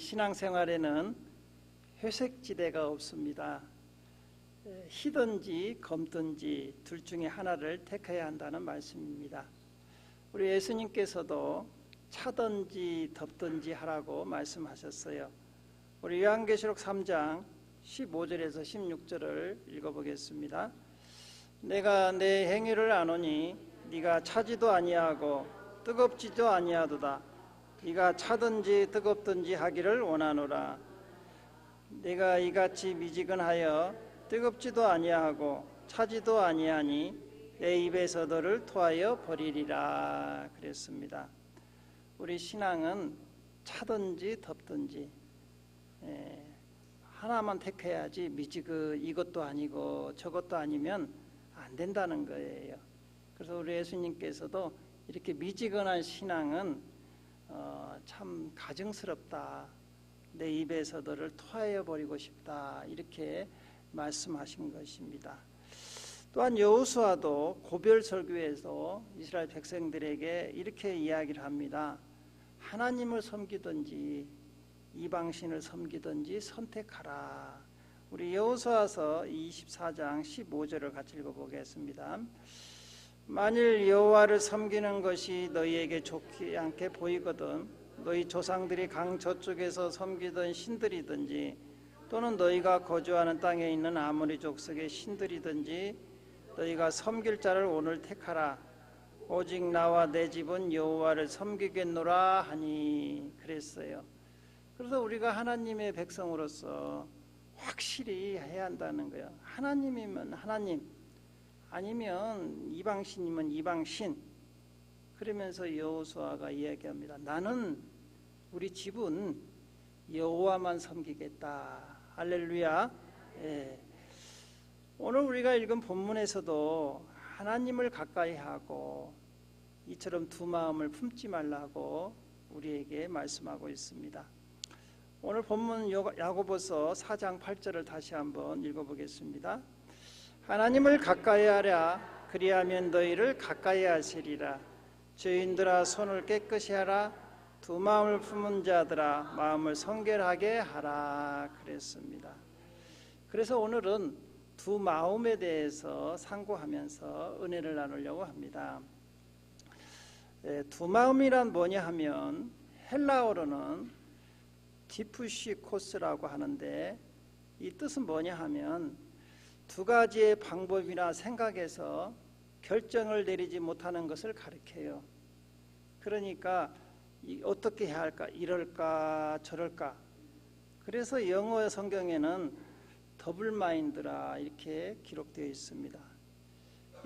신앙생활에는 회색지대가 없습니다. 희든지 검든지 둘 중에 하나를 택해야 한다는 말씀입니다. 우리 예수님께서도 차든지 덥든지 하라고 말씀하셨어요. 우리 요한계시록 3장 15절에서 16절을 읽어보겠습니다. 내가 내 행위를 아노니 네가 차지도 아니하고 뜨겁지도 아니하도다. 네가 차든지 뜨겁든지 하기를 원하노라. 내가 이같이 미지근하여 뜨겁지도 아니하고 차지도 아니하니 내 입에서 너를 토하여 버리리라 그랬습니다. 우리 신앙은 차든지 덥든지 하나만 택해야지 이것도 아니고 저것도 아니면 안 된다는 거예요. 그래서 우리 예수님께서도 이렇게 미지근한 신앙은 참 가증스럽다. 내 입에서 너를 토하여 버리고 싶다. 이렇게 말씀하신 것입니다. 또한 여호수아도 고별 설교에서 이스라엘 백성들에게 이렇게 이야기를 합니다. 하나님을 섬기든지 이방신을 섬기든지 선택하라. 우리 여호수아서 24장 15절을 같이 읽어보겠습니다. 만일 여호와를 섬기는 것이 너희에게 좋지 않게 보이거든 너희 조상들이 강 저쪽에서 섬기던 신들이든지 또는 너희가 거주하는 땅에 있는 아모리 족속의 신들이든지 너희가 섬길 자를 오늘 택하라. 오직 나와 내 집은 여호와를 섬기겠노라 하니 그랬어요. 그래서 우리가 하나님의 백성으로서 확실히 해야 한다는 거예요. 하나님이면 하나님, 아니면 이방신이면 이방신. 그러면서 여호수아가 이야기합니다. 나는 우리 집은 여호와만 섬기겠다. 할렐루야. 오늘 우리가 읽은 본문에서도 하나님을 가까이 하고 이처럼 두 마음을 품지 말라고 우리에게 말씀하고 있습니다. 오늘 본문 야고보서 4장 8절을 다시 한번 읽어보겠습니다. 하나님을 가까이 하라. 그리하면 너희를 가까이 하시리라. 죄인들아 손을 깨끗이 하라. 두 마음을 품은 자들아 마음을 성결하게 하라 그랬습니다. 그래서 오늘은 두 마음에 대해서 상고하면서 은혜를 나누려고 합니다. 두 마음이란 뭐냐 하면 헬라어로는 디푸시코스라고 하는데 이 뜻은 뭐냐 하면 두 가지의 방법이나 생각에서 결정을 내리지 못하는 것을 가리켜요. 그러니까 어떻게 해야 할까? 이럴까 저럴까? 그래서 영어 성경에는 더블 마인드라 이렇게 기록되어 있습니다.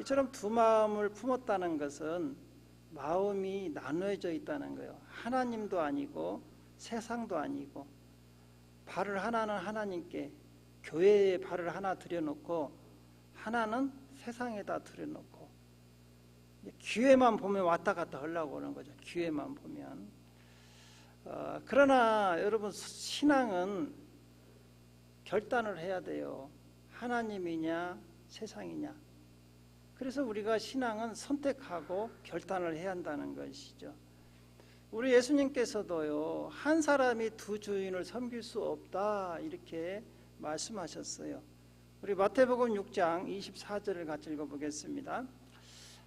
이처럼 두 마음을 품었다는 것은 마음이 나누어져 있다는 거예요. 하나님도 아니고 세상도 아니고 발을 하나는 하나님께 교회에 발을 하나 들여놓고 하나는 세상에다 들여놓고 기회만 보면 왔다 갔다 하려고 하는 거죠. 기회만 보면. 그러나 여러분 신앙은 결단을 해야 돼요. 하나님이냐 세상이냐. 그래서 우리가 신앙은 선택하고 결단을 해야 한다는 것이죠. 우리 예수님께서도요. 한 사람이 두 주인을 섬길 수 없다 이렇게 말씀하셨어요. 우리 마태복음 6장 24절을 같이 읽어보겠습니다.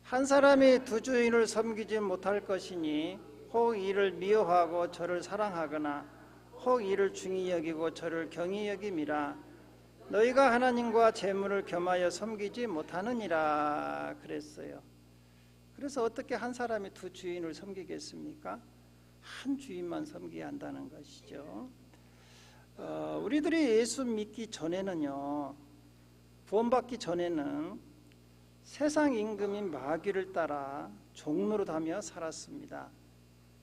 한 사람이 두 주인을 섬기지 못할 것이니 혹 이를 미워하고 저를 사랑하거나 혹 이를 중히 여기고 저를 경히 여김이라. 너희가 하나님과 재물을 겸하여 섬기지 못하느니라 그랬어요. 그래서 어떻게 한 사람이 두 주인을 섬기겠습니까? 한 주인만 섬겨야 한다는 것이죠. 우리들이 예수 믿기 전에는요, 구원받기 전에는 세상 임금인 마귀를 따라 종노릇하며 살았습니다.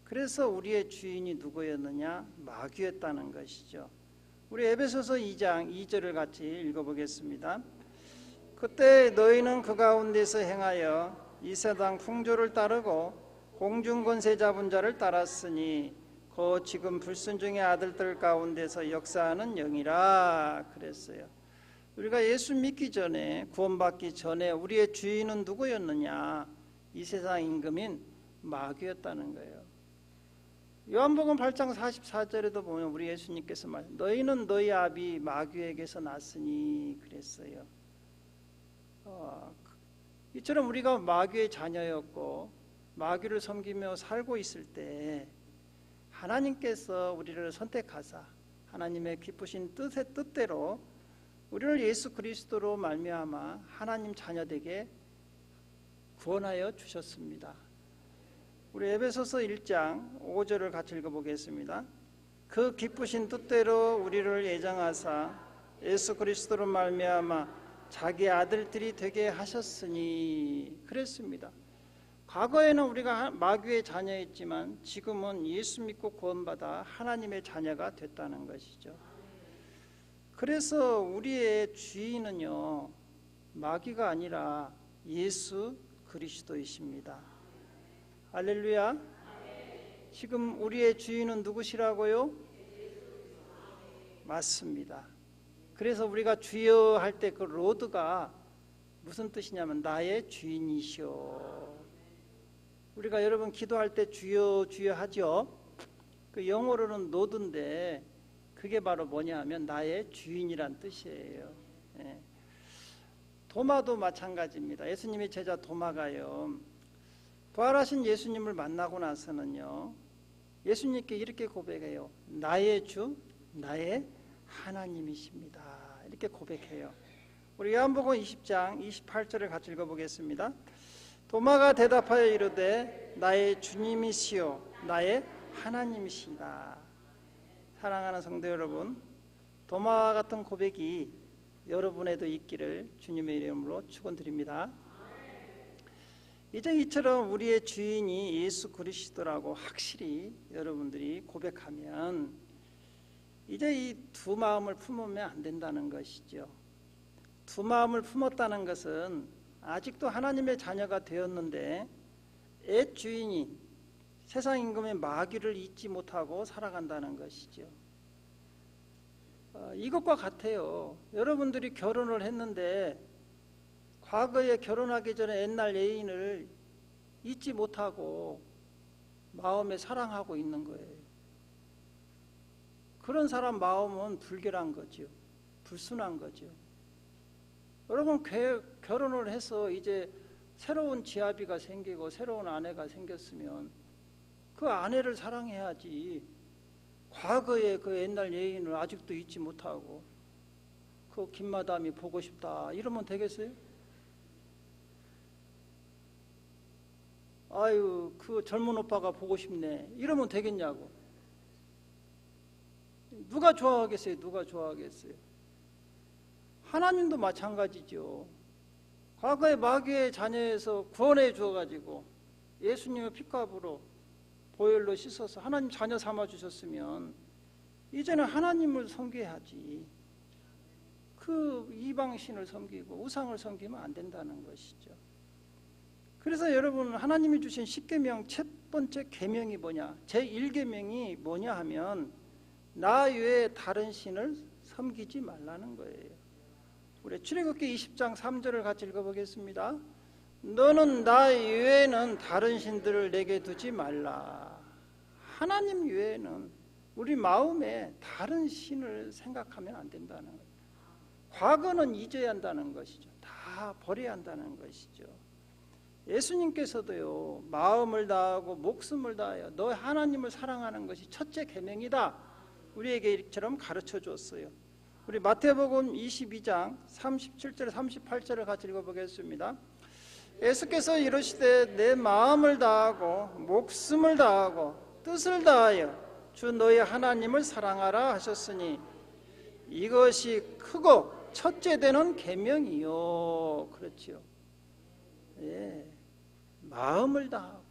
그래서 우리의 주인이 누구였느냐? 마귀였다는 것이죠. 우리 에베소서 2장 2절을 같이 읽어보겠습니다. 그때 너희는 그 가운데서 행하여 이 세상 풍조를 따르고 공중 권세 잡은 자를 따랐으니 그 지금 불순종의 아들들 가운데서 역사하는 영이라 그랬어요. 우리가 예수 믿기 전에 구원받기 전에 우리의 주인은 누구였느냐? 이 세상 임금인 마귀였다는 거예요. 요한복음 8장 44절에도 보면 우리 예수님께서 너희는 너희 아비 마귀에게서 났으니 그랬어요. 이처럼 우리가 마귀의 자녀였고 마귀를 섬기며 살고 있을 때 하나님께서 우리를 선택하사 하나님의 기쁘신 뜻대로 우리를 예수 그리스도로 말미암아 하나님 자녀되게 구원하여 주셨습니다. 우리 에베소서 1장 5절을 같이 읽어보겠습니다. 그 기쁘신 뜻대로 우리를 예정하사 예수 그리스도로 말미암아 자기 아들들이 되게 하셨으니 그랬습니다. 과거에는 우리가 마귀의 자녀였지만 지금은 예수 믿고 구원받아 하나님의 자녀가 됐다는 것이죠. 그래서 우리의 주인은요, 마귀가 아니라 예수 그리스도이십니다. 할렐루야. 지금 우리의 주인은 누구시라고요? 맞습니다. 그래서 우리가 주여 할 때 그 로드가 무슨 뜻이냐면 나의 주인이시오. 우리가 여러분 기도할 때 주여 주여 하죠. 그 영어로는 로드인데 그게 바로 뭐냐 하면 나의 주인이란 뜻이에요. 예. 도마도 마찬가지입니다. 예수님의 제자 도마가요, 부활하신 예수님을 만나고 나서는요, 예수님께 이렇게 고백해요. 나의 주, 나의 하나님이십니다. 이렇게 고백해요. 우리 요한복음 20장 28절을 같이 읽어보겠습니다. 도마가 대답하여 이르되 나의 주님이시요 나의 하나님이시다. 사랑하는 성도 여러분, 도마와 같은 고백이 여러분에도 있기를 주님의 이름으로 축원드립니다. 이제 이처럼 우리의 주인이 예수 그리스도라고 확실히 여러분들이 고백하면 이제 이 두 마음을 품으면 안 된다는 것이죠. 두 마음을 품었다는 것은 아직도 하나님의 자녀가 되었는데 옛 주인이 세상 임금의 마귀를 잊지 못하고 살아간다는 것이죠. 이것과 같아요. 여러분들이 결혼을 했는데 과거에 결혼하기 전에 옛날 애인을 잊지 못하고 마음에 사랑하고 있는 거예요. 그런 사람 마음은 불결한 거죠. 불순한 거죠. 여러분 결혼을 해서 이제 새로운 지아비가 생기고 새로운 아내가 생겼으면 그 아내를 사랑해야지, 과거의 그 옛날 애인을 아직도 잊지 못하고 그 김마담이 보고 싶다 이러면 되겠어요? 아유 그 젊은 오빠가 보고 싶네 이러면 되겠냐고. 누가 좋아하겠어요? 누가 좋아하겠어요? 하나님도 마찬가지죠. 과거에 마귀의 자녀에서 구원해 주어가지고 예수님의 피값으로 보혈로 씻어서 하나님 자녀 삼아 주셨으면 이제는 하나님을 섬겨야지, 그 이방신을 섬기고 우상을 섬기면 안 된다는 것이죠. 그래서 여러분, 하나님이 주신 십계명 첫 번째 계명이 뭐냐, 제1계명이 뭐냐 하면 나 외에 다른 신을 섬기지 말라는 거예요. 우리 출애굽기 20장 3절을 같이 읽어보겠습니다. 너는 나 외에는 다른 신들을 내게 두지 말라. 하나님 외에는 우리 마음에 다른 신을 생각하면 안 된다는 거예요. 과거는 잊어야 한다는 것이죠. 다 버려야 한다는 것이죠. 예수님께서도요, 마음을 다하고 목숨을 다하여 너 하나님을 사랑하는 것이 첫째 계명이다, 우리에게 이처럼 가르쳐 주었어요. 우리 마태복음 22장 37절 38절을 같이 읽어보겠습니다. 예수께서 이르시되 내 마음을 다하고 목숨을 다하고 뜻을 다하여 주 너희 하나님을 사랑하라 하셨으니 이것이 크고 첫째 되는 계명이요. 그렇지요. 예, 마음을 다하고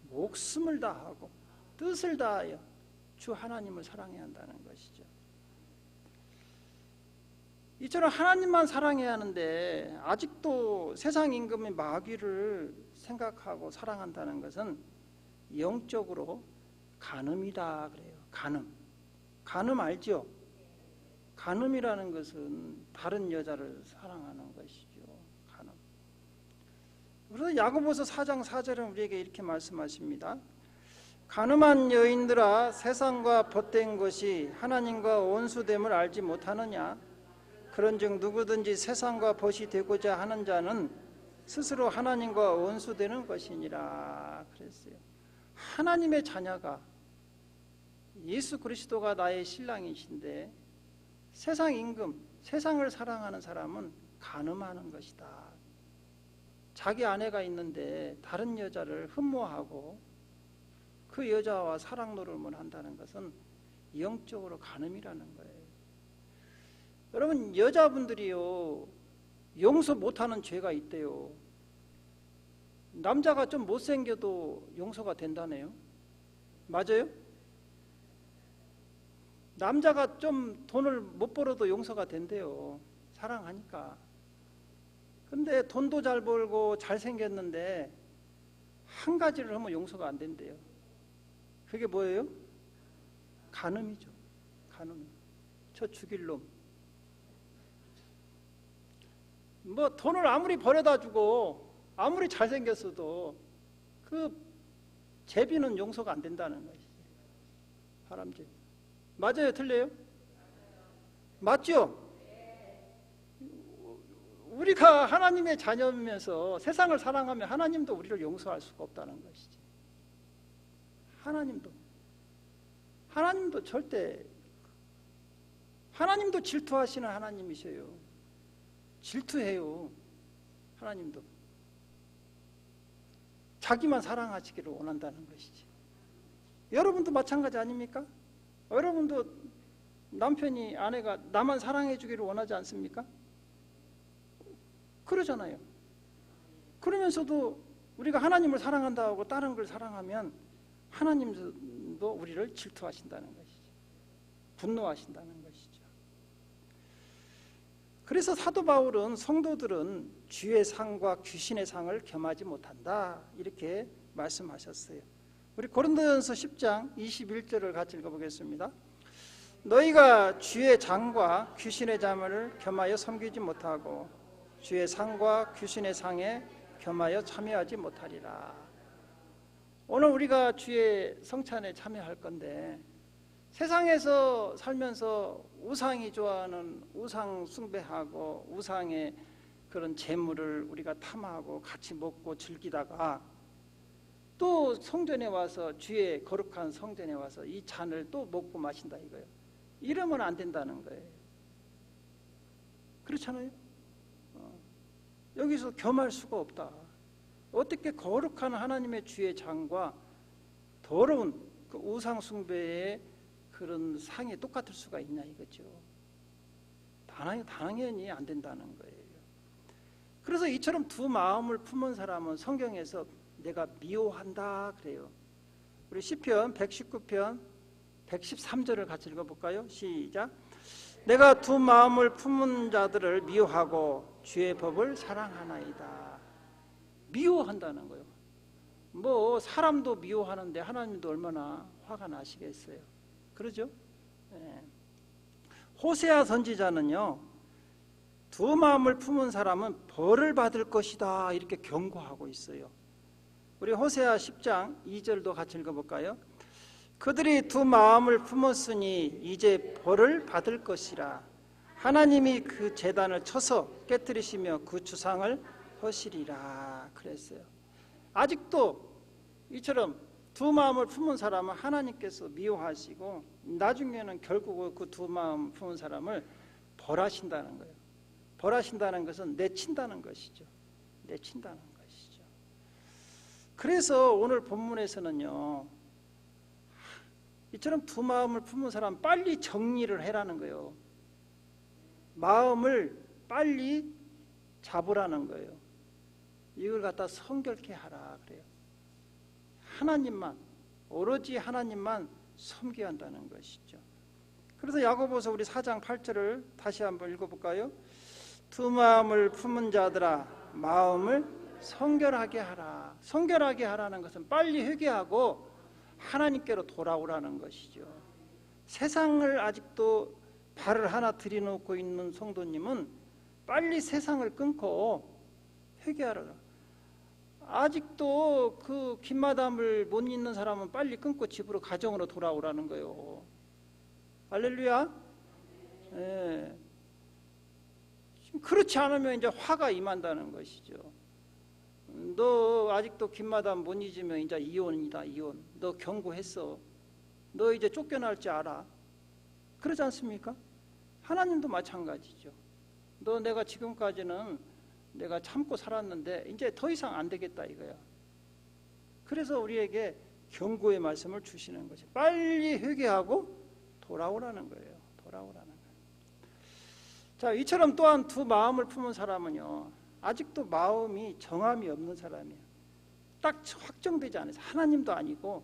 목숨을 다하고 뜻을 다하여 주 하나님을 사랑해야 한다는 것이죠. 이처럼 하나님만 사랑해야 하는데 아직도 세상 임금의 마귀를 생각하고 사랑한다는 것은 영적으로 간음이다 그래요. 간음 알죠? 간음이라는 것은 다른 여자를 사랑하는 것이죠. 간음. 그래서 야고보서 4장 4절은 우리에게 이렇게 말씀하십니다. 가늠한 여인들아, 세상과 벗된 것이 하나님과 원수됨을 알지 못하느냐? 그런즉 누구든지 세상과 벗이 되고자 하는 자는 스스로 하나님과 원수되는 것이니라 그랬어요. 하나님의 자녀가, 예수 그리스도가 나의 신랑이신데 세상 임금, 세상을 사랑하는 사람은 간음하는 것이다. 자기 아내가 있는데 다른 여자를 흠모하고 그 여자와 사랑 노름을 한다는 것은 영적으로 간음이라는 거예요. 여러분, 여자분들이요, 용서 못하는 죄가 있대요. 남자가 좀 못생겨도 용서가 된다네요. 맞아요? 남자가 좀 돈을 못 벌어도 용서가 된대요. 사랑하니까. 근데 돈도 잘 벌고 잘생겼는데 한 가지를 하면 용서가 안 된대요. 그게 뭐예요? 간음이죠. 간음. 저 죽일 놈. 뭐 돈을 아무리 벌어다 주고 아무리 잘생겼어도 그 제비는 용서가 안 된다는 것이지. 바람제비. 맞아요? 틀려요? 맞죠? 우리가 하나님의 자녀면서 세상을 사랑하면 하나님도 우리를 용서할 수가 없다는 것이지. 하나님도 절대, 하나님도 질투하시는 하나님이셔요. 질투해요. 하나님도 자기만 사랑하시기를 원한다는 것이지. 여러분도 마찬가지 아닙니까? 여러분도 남편이, 아내가 나만 사랑해 주기를 원하지 않습니까? 그러잖아요. 그러면서도 우리가 하나님을 사랑한다고 다른 걸 사랑하면 하나님도 우리를 질투하신다는 것이죠. 분노하신다는 것이죠. 그래서 사도 바울은 성도들은 주의 상과 귀신의 상을 겸하지 못한다, 이렇게 말씀하셨어요. 우리 고린도전서 10장 21절을 같이 읽어보겠습니다. 너희가 주의 장과 귀신의 자문을 겸하여 섬기지 못하고 주의 상과 귀신의 상에 겸하여 참여하지 못하리라. 오늘 우리가 주의 성찬에 참여할 건데, 세상에서 살면서 우상이 좋아하는 우상 숭배하고 우상의 그런 재물을 우리가 탐하고 같이 먹고 즐기다가 또 성전에 와서, 주의 거룩한 성전에 와서 이 잔을 또 먹고 마신다 이거예요. 이러면 안 된다는 거예요. 그렇잖아요. 여기서 겸할 수가 없다. 어떻게 거룩한 하나님의 주의 장과 더러운 그 우상 숭배의 그런 상이 똑같을 수가 있냐 이거죠. 당연히 안 된다는 거예요. 그래서 이처럼 두 마음을 품은 사람은 성경에서 내가 미워한다 그래요. 우리 시편 119편 113절을 같이 읽어볼까요? 시작. 내가 두 마음을 품은 자들을 미워하고 주의 법을 사랑하나이다. 미워한다는 거예요. 뭐 사람도 미워하는데 하나님도 얼마나 화가 나시겠어요. 그러죠? 네. 호세아 선지자는요, 두 마음을 품은 사람은 벌을 받을 것이다, 이렇게 경고하고 있어요. 우리 호세아 10장 2절도 같이 읽어볼까요? 그들이 두 마음을 품었으니 이제 벌을 받을 것이라. 하나님이 그 제단을 쳐서 깨뜨리시며 그 주상을 허시리라 그랬어요. 아직도 이처럼 두 마음을 품은 사람은 하나님께서 미워하시고 나중에는 결국 그 두 마음 품은 사람을 벌하신다는 거예요. 벌하신다는 것은 내친다는 것이죠. 내친다는 것이죠. 그래서 오늘 본문에서는요, 이처럼 두 마음을 품은 사람 빨리 정리를 해라는 거예요. 마음을 빨리 잡으라는 거예요. 이걸 갖다 성결케 하라 그래요. 하나님만, 오로지 하나님만 섬겨야 한다는 것이죠. 그래서 야고보서 우리 4장 8절을 다시 한번 읽어볼까요? 두 마음을 품은 자들아 마음을 성결하게 하라. 성결하게 하라는 것은 빨리 회개하고 하나님께로 돌아오라는 것이죠. 세상을 아직도 발을 하나 들여놓고 있는 성도님은 빨리 세상을 끊고 회개하라. 아직도 그 김마담을 못 잊는 사람은 빨리 끊고 집으로 가정으로 돌아오라는 거예요. 할렐루야. 예. 그렇지 않으면 이제 화가 임한다는 것이죠. 너 아직도 김마담 못 잊으면 이제 이혼이다, 이혼. 너 경고했어. 너 이제 쫓겨날 줄 알아. 그러지 않습니까? 하나님도 마찬가지죠. 너 내가 지금까지는 내가 참고 살았는데 이제 더 이상 안 되겠다 이거야. 그래서 우리에게 경고의 말씀을 주시는 것이 빨리 회개하고 돌아오라는 거예요. 돌아오라는 거예요. 자, 이처럼 또한 두 마음을 품은 사람은요, 아직도 마음이 정함이 없는 사람이에요. 딱 확정되지 않아서 하나님도 아니고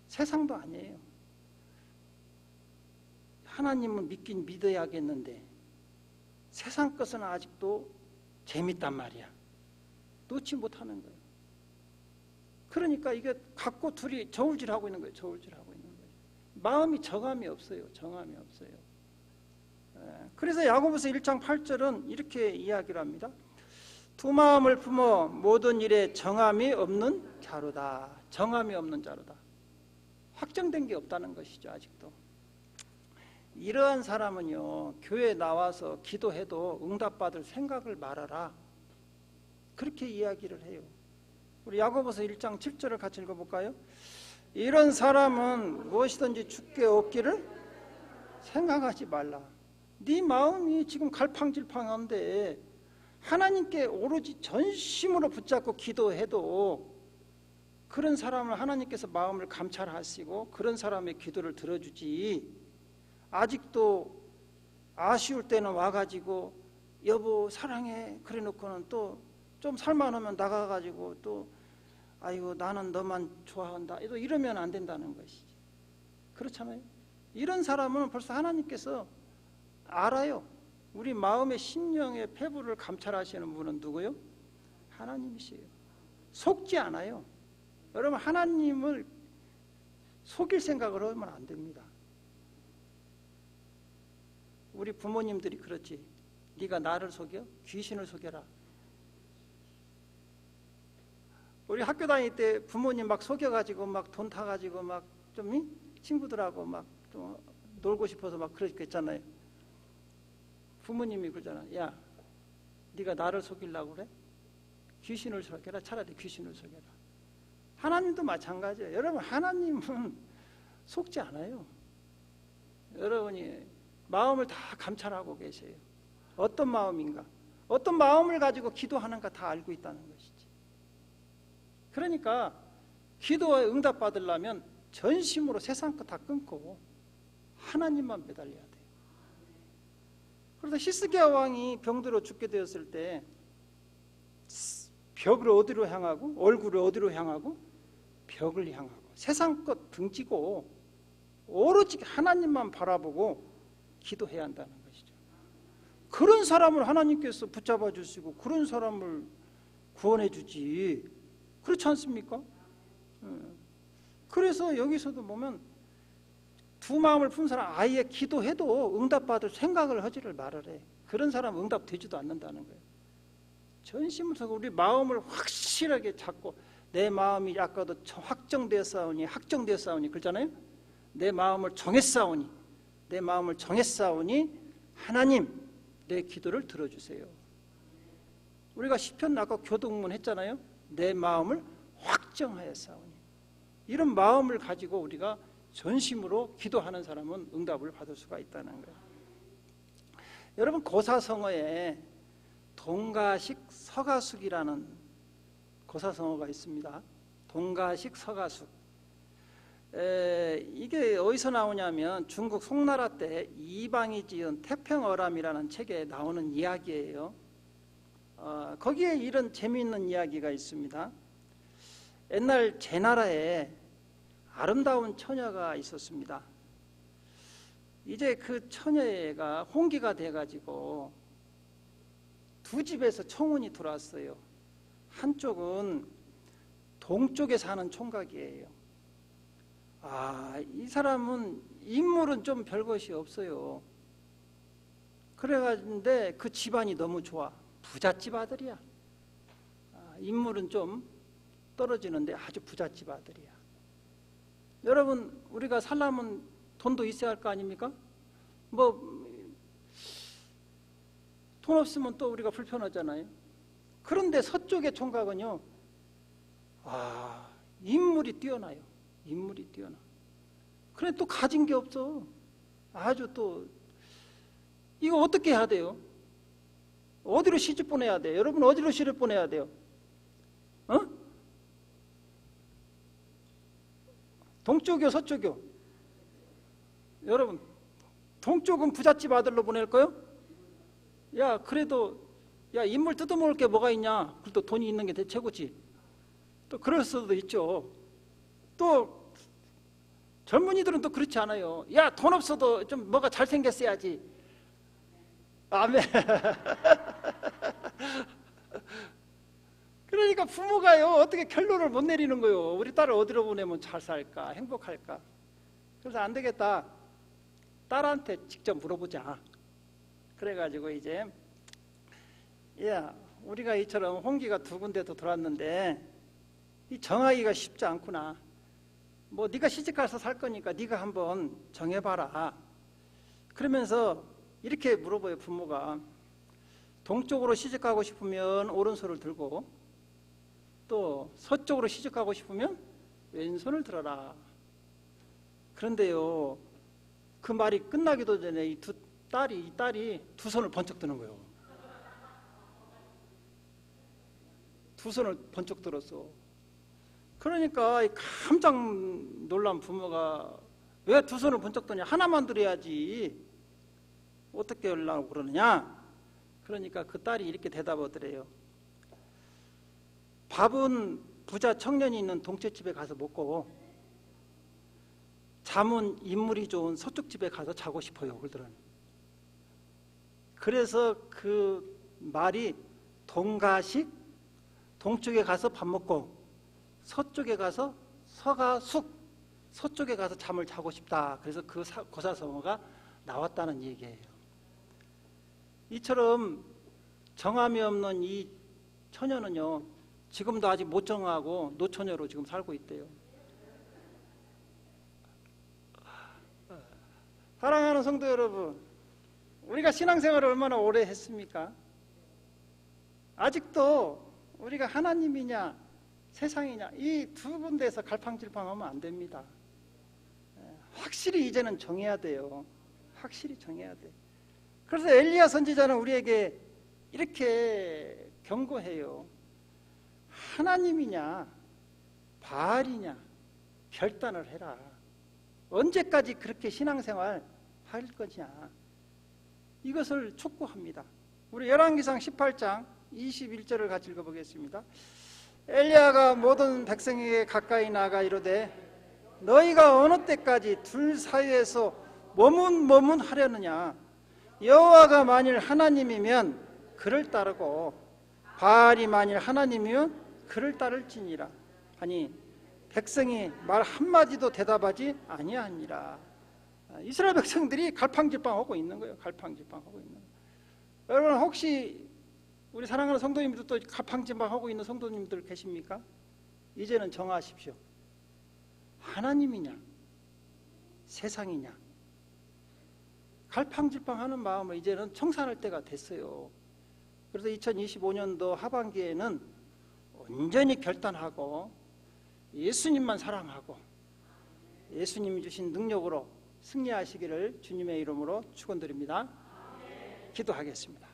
세상도 아니에요. 하나님은 믿긴 믿어야겠는데 세상 것은 아직도 재밌단 말이야. 놓지 못하는 거예요. 그러니까 이게 갖고 둘이 저울질하고 있는 거예요. 저울질하고 있는 거예요. 마음이 정함이 없어요. 정함이 없어요. 그래서 야고보서 1장 8절은 이렇게 이야기를 합니다. 두 마음을 품어 모든 일에 정함이 없는 자로다. 정함이 없는 자로다. 확정된 게 없다는 것이죠. 아직도. 이러한 사람은요, 교회에 나와서 기도해도 응답받을 생각을 말아라. 그렇게 이야기를 해요. 우리 야고보서 1장 7절을 같이 읽어볼까요? 이런 사람은 무엇이든지 주께 얻기를 생각하지 말라. 네 마음이 지금 갈팡질팡한데 하나님께 오로지 전심으로 붙잡고 기도해도 그런 사람을 하나님께서 마음을 감찰하시고 그런 사람의 기도를 들어주지, 아직도 아쉬울 때는 와가지고 여보 사랑해 그래 놓고는 또 좀 살만하면 나가가지고 또 아이고 나는 너만 좋아한다 이러면 안 된다는 것이지. 그렇잖아요. 이런 사람은 벌써 하나님께서 알아요. 우리 마음의 심령의 폐부를 감찰하시는 분은 누구요? 하나님이시에요. 속지 않아요. 여러분, 하나님을 속일 생각을 하면 안 됩니다. 우리 부모님들이 그렇지. 네가 나를 속여? 귀신을 속여라. 우리 학교 다닐 때 부모님 막 속여가지고 막 돈 타가지고 막 좀 친구들하고 막 좀 놀고 싶어서 막 그랬잖아요. 부모님이 그러잖아. 야, 네가 나를 속이려고 그래? 귀신을 속여라. 차라리 귀신을 속여라. 하나님도 마찬가지예요. 여러분, 하나님은 속지 않아요. 여러분이 마음을 다 감찰하고 계세요. 어떤 마음인가? 어떤 마음을 가지고 기도하는가 다 알고 있다는 것이지. 그러니까 기도에 응답받으려면 전심으로 세상 거 다 끊고 하나님만 매달려야 돼요. 그래서 히스기야 왕이 병들어 죽게 되었을 때 벽을 어디로 향하고 얼굴을 어디로 향하고 벽을 향하고 세상 것 등지고 오로지 하나님만 바라보고 기도해야 한다는 것이죠. 그런 사람을 하나님께서 붙잡아 주시고 그런 사람을 구원해 주지. 그렇지 않습니까? 그래서 여기서도 보면 두 마음을 푼 사람 아예 기도해도 응답받을 생각을 하지를 말아래. 그런 사람 응답되지도 않는다는 거예요. 전심으로 우리 마음을 확실하게 잡고 내 마음이 아까도 확정되었사오니 그러잖아요. 내 마음을 정했사오니 내 마음을 정했사오니 하나님 내 기도를 들어주세요. 우리가 시편 아까 교동문 했잖아요. 내 마음을 확정하였사오니. 이런 마음을 가지고 우리가 전심으로 기도하는 사람은 응답을 받을 수가 있다는 거예요. 여러분, 고사성어에 동가식 서가숙이라는 고사성어가 있습니다. 동가식 서가숙. 이게 어디서 나오냐면 중국 송나라 때 이방이 지은 태평어람이라는 책에 나오는 이야기예요. 거기에 이런 재미있는 이야기가 있습니다. 옛날 제나라에 아름다운 처녀가 있었습니다. 이제 그 처녀가 홍기가 돼가지고 두 집에서 청혼이 들어왔어요. 한쪽은 동쪽에 사는 총각이에요. 이 사람은 인물은 좀 별것이 없어요. 그래가지고 그 집안이 너무 좋아. 부잣집 아들이야. 인물은 좀 떨어지는데 아주 부잣집 아들이야. 여러분, 우리가 살려면 돈도 있어야 할 거 아닙니까? 뭐 돈 없으면 또 우리가 불편하잖아요. 그런데 서쪽의 총각은요, 인물이 뛰어나요. 인물이 뛰어나. 그래 또 가진 게 없어. 아주 또 이거 어떻게 해야 돼요? 어디로 시집 보내야 돼? 여러분 어디로 시집 보내야 돼요? 동쪽이요, 서쪽이요? 여러분, 동쪽은 부잣집 아들로 보낼 거요? 야, 그래도 야, 인물 뜯어먹을 게 뭐가 있냐? 그래도 돈이 있는 게 최고지. 또 그럴 수도 있죠. 또 젊은이들은 또 그렇지 않아요. 야, 돈 없어도 좀 뭐가 잘생겼어야지. 아멘. 그러니까 부모가요, 어떻게 결론을 못 내리는 거예요. 우리 딸을 어디로 보내면 잘 살까, 행복할까. 그래서 안 되겠다, 딸한테 직접 물어보자. 그래가지고 이제, 야, 우리가 이처럼 홍기가 두 군데도 들어왔는데 이 정하기가 쉽지 않구나. 뭐 네가 시집가서 살 거니까 네가 한번 정해봐라. 그러면서 이렇게 물어봐요. 부모가 동쪽으로 시집가고 싶으면 오른손을 들고, 또 서쪽으로 시집가고 싶으면 왼손을 들어라. 그런데요, 그 말이 끝나기도 전에 이 딸이 두 손을 번쩍 드는 거예요. 두 손을 번쩍 들었어. 그러니까 깜짝 놀란 부모가 왜 두 손을 번쩍 드냐? 하나만 들어야지. 어떻게 하려고 그러느냐? 그러니까 그 딸이 이렇게 대답하더래요. 밥은 부자 청년이 있는 동쪽집에 가서 먹고 잠은 인물이 좋은 서쪽집에 가서 자고 싶어요. 그러더라고요. 그래서 그 말이 동가식, 동쪽에 가서 밥 먹고 서쪽에 가서 서가숙, 서쪽에 가서 잠을 자고 싶다. 그래서 그 고사성어가 나왔다는 얘기예요. 이처럼 정함이 없는 이 처녀는요, 지금도 아직 못 정하고 노처녀로 지금 살고 있대요. 사랑하는 성도 여러분, 우리가 신앙생활을 얼마나 오래 했습니까? 아직도 우리가 하나님이냐 세상이냐 이 두 군데에서 갈팡질팡하면 안 됩니다. 확실히 이제는 정해야 돼요. 확실히 정해야 돼. 그래서 엘리야 선지자는 우리에게 이렇게 경고해요. 하나님이냐 바알이냐 결단을 해라. 언제까지 그렇게 신앙생활 할 거냐, 이것을 촉구합니다. 우리 열왕기상 18장 21절을 같이 읽어보겠습니다. 엘리야가 모든 백성에게 가까이 나가 이르되 너희가 어느 때까지 둘 사이에서 머문하려느냐? 여호와가 만일 하나님이면 그를 따르고 바알이 만일 하나님이면 그를 따를지니라 하니 백성이 말 한마디도 대답하지 아니하니라. 이스라엘 백성들이 갈팡질팡하고 있는 거예요. 갈팡질팡하고 있는 거예요. 여러분, 혹시 우리 사랑하는 성도님들도 갈팡질팡하고 있는 성도님들 계십니까? 이제는 정하십시오. 하나님이냐 세상이냐. 갈팡질팡하는 마음을 이제는 청산할 때가 됐어요. 그래서 2025년도 하반기에는 온전히 결단하고 예수님만 사랑하고 예수님이 주신 능력으로 승리하시기를 주님의 이름으로 축원드립니다. 기도하겠습니다.